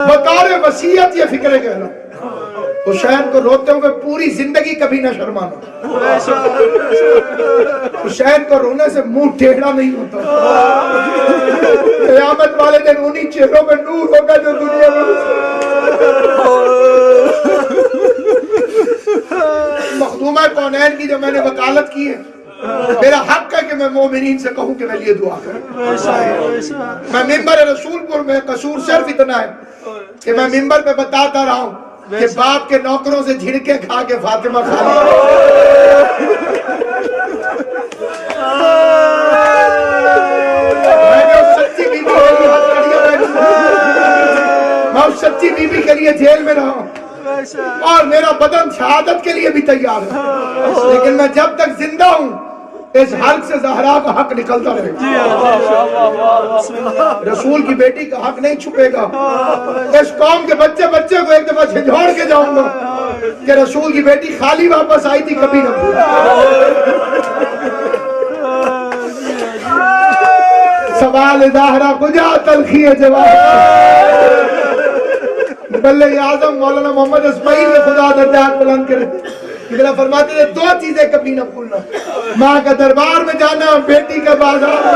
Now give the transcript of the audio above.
بطور وصیت یہ فکر کہنا، حسین کو روتے ہوئے پوری زندگی کبھی نہ شرمانا. حسین کو رونے سے منہ ٹیڑھا نہیں ہوتا. قیامت والے دن انہی چہروں میں نور ہوگا جو دنیا میں. مخدومہ کونین کی جو میں نے وکالت کی ہے، میرا حق ہے کہ میں مومنین سے کہوں کہ میرے لیے دعا کریں. میں ممبر رسول پور میں قصور صرف اتنا ہے کہ میں ممبر پہ بتاتا رہا ہوں کہ باپ کے نوکروں سے جھڑکے کھا کے فاطمہ کھا لی. میں جو سچی بی بی میں اس سچی بی بی کے لیے جیل میں رہا ہوں اور میرا بدن شہادت کے لیے بھی تیار ہے، لیکن میں جب تک زندہ ہوں اس حلق سے زہرا کا حق نکلتا رہے گا. رسول کی بیٹی کا حق نہیں چھپے گا. اس قوم کے بچے کو ایک دفعہ جھنجھوڑ کے جاؤں گا کہ رسول کی بیٹی خالی واپس آئی تھی، کبھی نہ بھول. سوال زہرا کجا تلخی ہے جواب. مبلغ اعظم مولانا محمد اسماعیل نے خدا درجات بلند کرے کہ فرماتے ہیں دو چیزیں کبھی نہ بھولنا، ماں کا دربار میں جانا، بیٹی کا بازار میں.